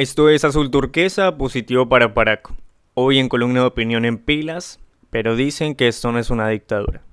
Esto es Azul Turquesa, positivo para Paraco. Hoy en columna de opinión en pilas, pero dicen que esto no es una dictadura.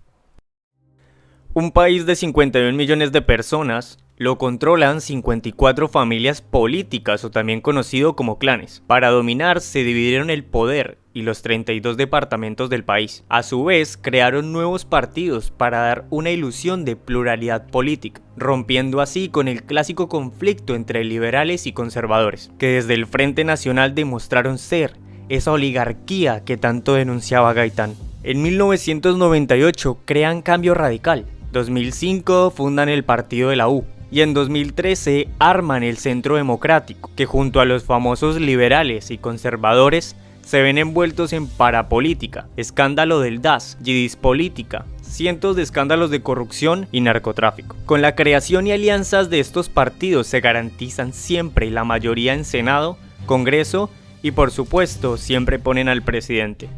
Un país de 51 millones de personas lo controlan 54 familias políticas o también conocido como clanes. Para dominar se dividieron el poder y los 32 departamentos del país. A su vez crearon nuevos partidos para dar una ilusión de pluralidad política, rompiendo así con el clásico conflicto entre liberales y conservadores, que desde el Frente Nacional demostraron ser esa oligarquía que tanto denunciaba Gaitán. En 1998 crean Cambio Radical, 2005 fundan el partido de la U y en 2013 arman el Centro Democrático, que junto a los famosos liberales y conservadores se ven envueltos en parapolítica, escándalo del DAS, Yidispolítica, cientos de escándalos de corrupción y narcotráfico. Con la creación y alianzas de estos partidos se garantizan siempre la mayoría en Senado, Congreso y por supuesto siempre ponen al presidente.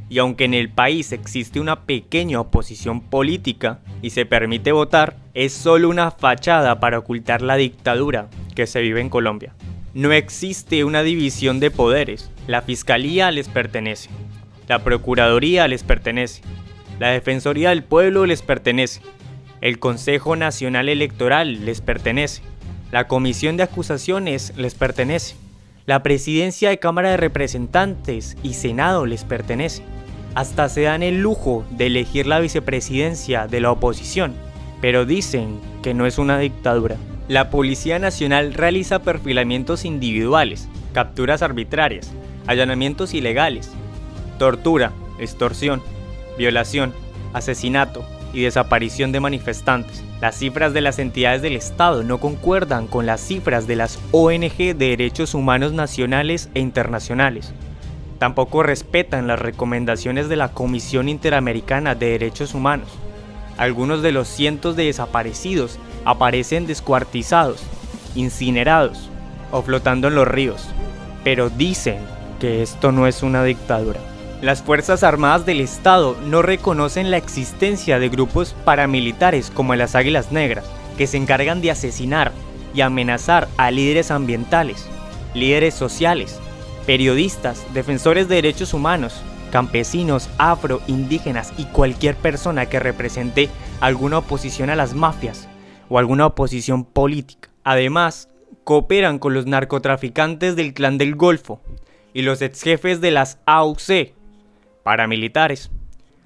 Y aunque en el país existe una pequeña oposición política y se permite votar, es solo una fachada para ocultar la dictadura que se vive en Colombia. No existe una división de poderes. La Fiscalía les pertenece, la Procuraduría les pertenece, la Defensoría del Pueblo les pertenece, el Consejo Nacional Electoral les pertenece, la Comisión de Acusaciones les pertenece, la Presidencia de Cámara de Representantes y Senado les pertenece. Hasta se dan el lujo de elegir la vicepresidencia de la oposición, pero dicen que no es una dictadura. La Policía Nacional realiza perfilamientos individuales, capturas arbitrarias, allanamientos ilegales, tortura, extorsión, violación, asesinato y desaparición de manifestantes. Las cifras de las entidades del Estado no concuerdan con las cifras de las ONG de derechos humanos nacionales e internacionales. Tampoco respetan las recomendaciones de la Comisión Interamericana de Derechos Humanos. Algunos de los cientos de desaparecidos aparecen descuartizados, incinerados o flotando en los ríos. Pero dicen que esto no es una dictadura. Las Fuerzas Armadas del Estado no reconocen la existencia de grupos paramilitares como las Águilas Negras, que se encargan de asesinar y amenazar a líderes ambientales, líderes sociales, periodistas, defensores de derechos humanos, campesinos, afro, indígenas y cualquier persona que represente alguna oposición a las mafias o alguna oposición política. Además, cooperan con los narcotraficantes del Clan del Golfo y los exjefes de las AUC, paramilitares.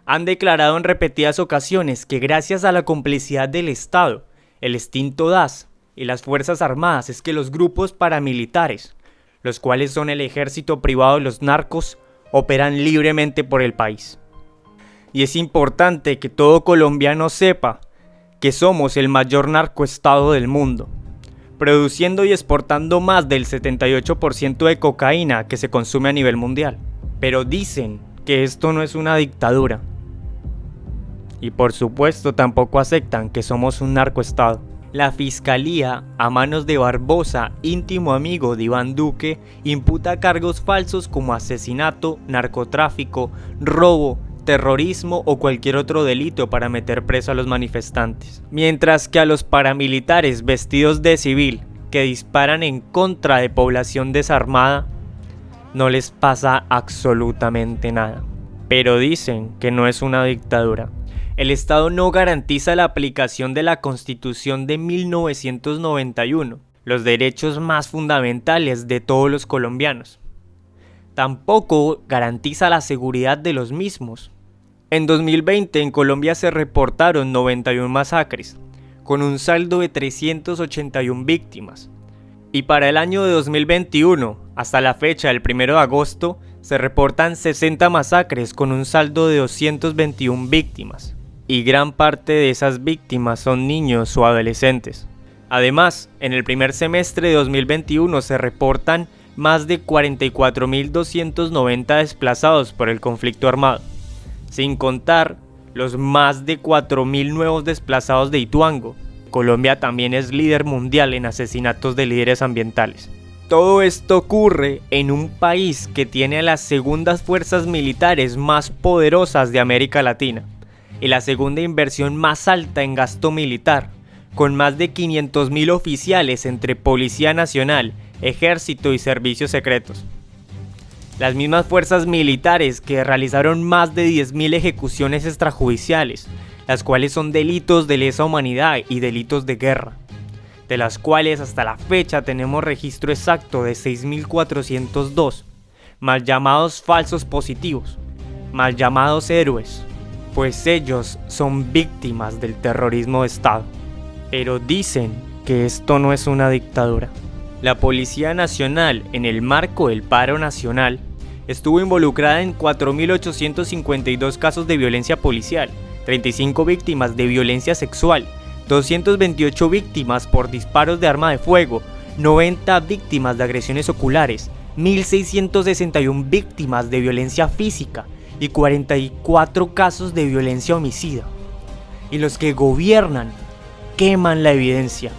Han declarado en repetidas ocasiones que gracias a la complicidad del Estado, el extinto DAS y las Fuerzas Armadas es que los grupos paramilitares, los cuales son el ejército privado de los narcos, operan libremente por el país. Y es importante que todo colombiano sepa que somos el mayor narcoestado del mundo, produciendo y exportando más del 78% de cocaína que se consume a nivel mundial. Pero dicen que esto no es una dictadura. Y por supuesto tampoco aceptan que somos un narcoestado. La Fiscalía, a manos de Barbosa, íntimo amigo de Iván Duque, imputa cargos falsos como asesinato, narcotráfico, robo, terrorismo o cualquier otro delito para meter preso a los manifestantes. Mientras que a los paramilitares vestidos de civil que disparan en contra de población desarmada, no les pasa absolutamente nada. Pero dicen que no es una dictadura. El Estado no garantiza la aplicación de la Constitución de 1991, los derechos más fundamentales de todos los colombianos. Tampoco garantiza la seguridad de los mismos. En 2020 en Colombia se reportaron 91 masacres, con un saldo de 381 víctimas. Y para el año de 2021, hasta la fecha del 1 de agosto, se reportan 60 masacres con un saldo de 221 víctimas. Y gran parte de esas víctimas son niños o adolescentes. Además, en el primer semestre de 2021 se reportan más de 44.290 desplazados por el conflicto armado, sin contar los más de 4.000 nuevos desplazados de Ituango. Colombia también es líder mundial en asesinatos de líderes ambientales. Todo esto ocurre en un país que tiene a las segundas fuerzas militares más poderosas de América Latina y la segunda inversión más alta en gasto militar, con más de 500.000 oficiales entre Policía Nacional, ejército y servicios secretos. Las mismas fuerzas militares que realizaron más de 10.000 ejecuciones extrajudiciales, las cuales son delitos de lesa humanidad y delitos de guerra, de las cuales hasta la fecha tenemos registro exacto de 6.402, mal llamados falsos positivos, mal llamados héroes, pues ellos son víctimas del terrorismo de Estado. Pero dicen que esto no es una dictadura. La Policía Nacional, en el marco del paro nacional, estuvo involucrada en 4.852 casos de violencia policial, 35 víctimas de violencia sexual, 228 víctimas por disparos de arma de fuego, 90 víctimas de agresiones oculares, 1.661 víctimas de violencia física y 44 casos de violencia homicida. Y los que gobiernan queman la evidencia,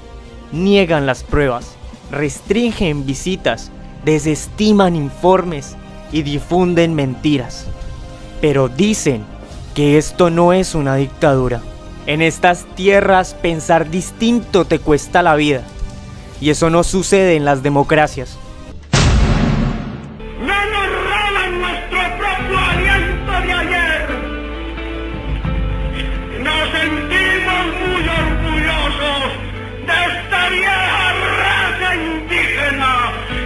niegan las pruebas, restringen visitas, desestiman informes y difunden mentiras. Pero dicen que esto no es una dictadura. En estas tierras pensar distinto te cuesta la vida, y eso no sucede en las democracias. ¡No nos roban nuestro propio aliento de ayer! Nos sentimos muy orgullosos de esta vieja raza indígena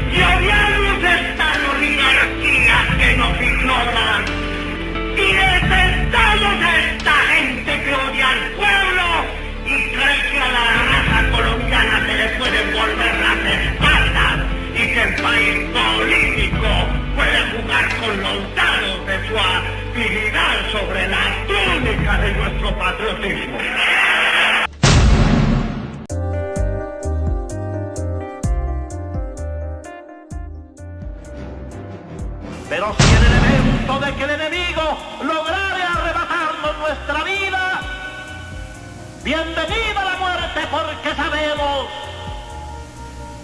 y odiamos esta oligarquía que nos ignora. Y detestamos a esta gente que odia al pueblo y cree que a la raza colombiana se le pueden volver las espaldas y que el país político puede jugar con los dados de su habilidad sobre la túnica de nuestro patriotismo. Pero si en el evento de que el enemigo lograre arrebatarnos nuestra vida, bienvenida la muerte, porque sabemos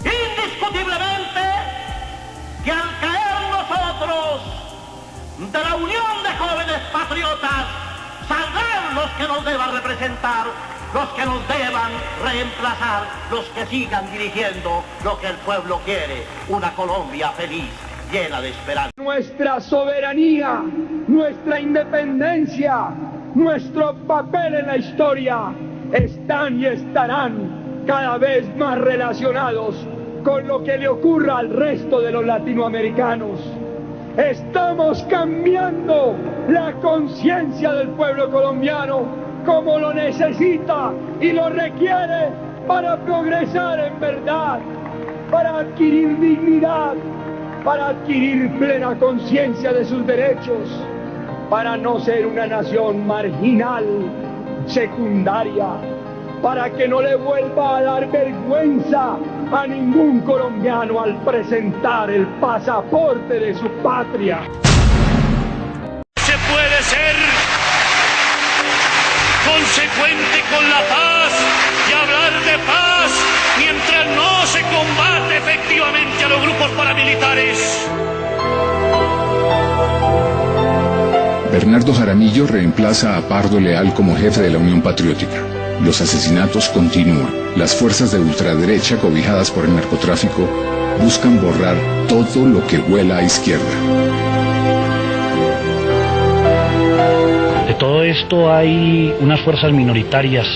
indiscutiblemente que al caer nosotros de la unión de jóvenes patriotas, saldrán los que nos deban representar, los que nos deban reemplazar, los que sigan dirigiendo lo que el pueblo quiere, una Colombia feliz, llena de esperanza. Nuestra soberanía, nuestra independencia, nuestro papel en la historia están y estarán cada vez más relacionados con lo que le ocurra al resto de los latinoamericanos. Estamos cambiando la conciencia del pueblo colombiano como lo necesita y lo requiere para progresar en verdad, para adquirir dignidad, para adquirir plena conciencia de sus derechos, para no ser una nación marginal, secundaria, para que no le vuelva a dar vergüenza a ningún colombiano al presentar el pasaporte de su patria. Se puede ser consecuente con la paz y hablar de paz mientras no se combate efectivamente a los grupos paramilitares. Bernardo Jaramillo reemplaza a Pardo Leal como jefe de la Unión Patriótica. Los asesinatos continúan. Las fuerzas de ultraderecha, cobijadas por el narcotráfico, buscan borrar todo lo que huela a izquierda. De todo esto hay unas fuerzas minoritarias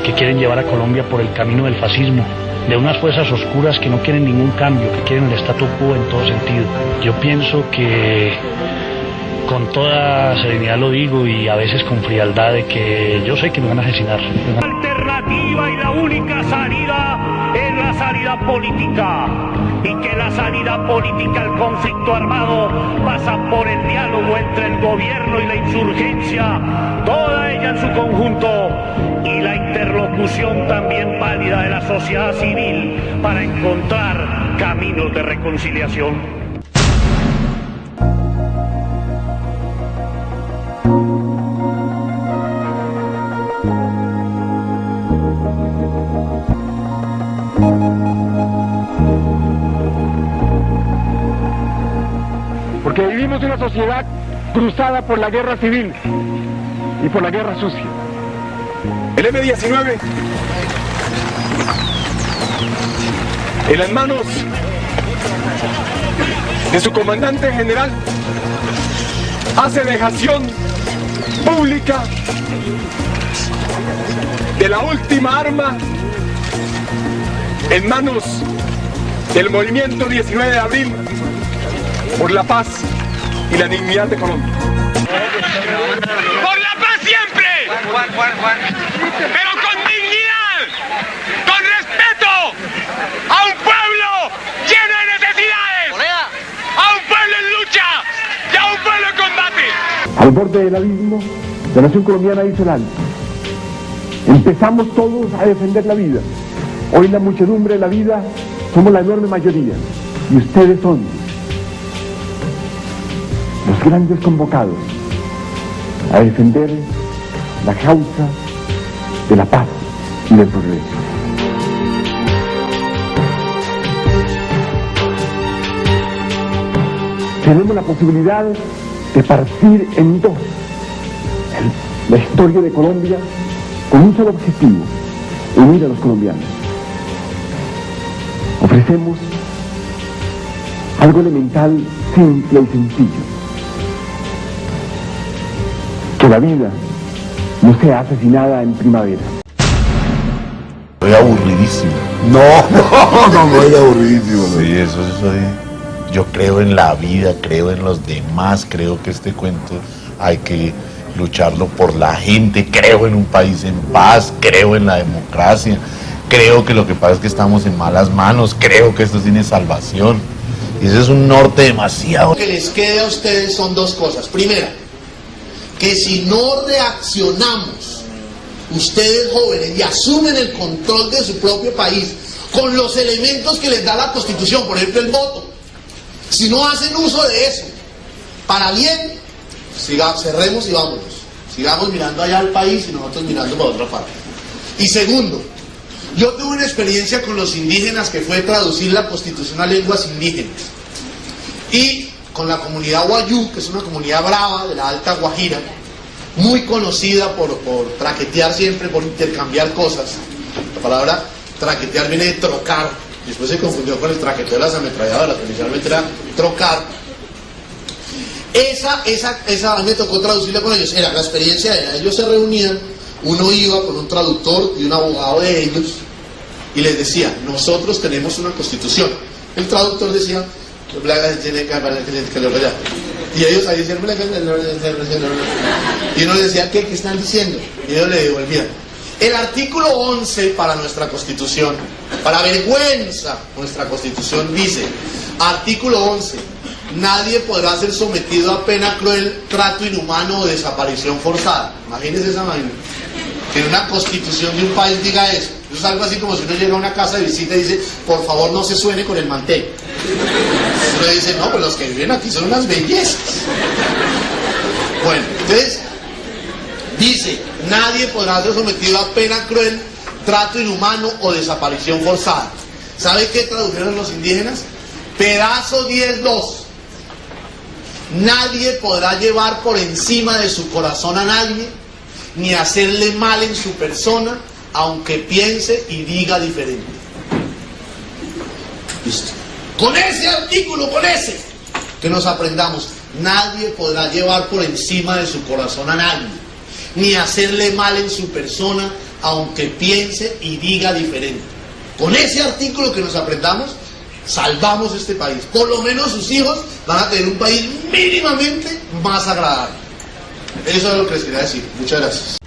que quieren llevar a Colombia por el camino del fascismo, de unas fuerzas oscuras que no quieren ningún cambio, que quieren el statu quo en todo sentido. Yo pienso que con toda serenidad lo digo y a veces con frialdad de que yo sé que me van a asesinar. La alternativa y la única salida es la salida política, y que la salida política al conflicto armado pasa por el diálogo entre el gobierno y la insurgencia, toda ella en su conjunto, y la interlocución también válida de la sociedad civil para encontrar caminos de reconciliación. Porque vivimos una sociedad cruzada por la guerra civil y por la guerra sucia. El M-19 en las manos de su comandante general, hace dejación pública de la última arma en manos del movimiento 19 de abril por la paz y la dignidad de Colombia. ¡Por la paz siempre! ¡Pero con dignidad! ¡Con respeto! ¡A un pueblo lleno de necesidades! ¡A un pueblo en lucha! ¡Y a un pueblo en combate! Al borde del abismo, la nación colombiana hizo el alto. Empezamos todos a defender la vida. Hoy la muchedumbre de la vida somos la enorme mayoría. Y ustedes son los grandes convocados a defender la causa de la paz y del progreso. Tenemos la posibilidad de partir en dos la historia de Colombia con un solo objetivo: unir a los colombianos. Ofrecemos algo elemental, simple y sencillo: que la vida no sea asesinada en primavera. Estoy aburridísimo. No es aburridísimo. ¿No? Sí, eso yo creo en la vida, creo en los demás, creo que este cuento hay que lucharlo por la gente, creo en un país en paz, creo en la democracia, creo que lo que pasa es que estamos en malas manos, creo que esto tiene salvación. Y ese es un norte demasiado. Lo que les queda a ustedes son dos cosas. Primera, que si no reaccionamos, ustedes jóvenes, y asumen el control de su propio país con los elementos que les da la Constitución, por ejemplo el voto, si no hacen uso de eso para bien, cerremos y vámonos. Sigamos mirando allá al país y nosotros mirando para otra parte. Y segundo, yo tuve una experiencia con los indígenas que fue traducir la Constitución a lenguas indígenas. Y con la comunidad Wayuu, que es una comunidad brava de la Alta Guajira, muy conocida por traquetear siempre, por intercambiar cosas. La palabra traquetear viene de trocar, después se confundió con el traqueteo de las ametralladoras, que inicialmente era trocar. Esa a mí me tocó traducirla con ellos. Era la experiencia, ellos se reunían, uno iba con un traductor y un abogado de ellos y les decía: nosotros tenemos una constitución. El traductor decía, y ellos ahí decían, y uno les decía, ¿qué están diciendo? Y ellos le devolvían. El artículo 11 para nuestra constitución, para vergüenza, nuestra constitución dice, artículo 11: nadie podrá ser sometido a pena cruel, trato inhumano o desaparición forzada. Imagínense esa vaina. Que en una constitución de un país diga eso. Eso es algo así como si uno llega a una casa de visita y dice, por favor no se suene con el mantel. Uno dice, no, pues los que viven aquí son unas bellezas. Bueno, entonces, dice, nadie podrá ser sometido a pena cruel, trato inhumano o desaparición forzada. ¿Sabe qué tradujeron los indígenas? Pedazo 10.2. Nadie podrá llevar por encima de su corazón a nadie, ni hacerle mal en su persona, aunque piense y diga diferente. Listo. Con ese artículo, que nos aprendamos: nadie podrá llevar por encima de su corazón a nadie, ni hacerle mal en su persona, aunque piense y diga diferente. Con ese artículo que nos aprendamos, salvamos este país. Por lo menos sus hijos van a tener un país mínimamente más agradable. Eso es lo que les quería decir. Muchas gracias.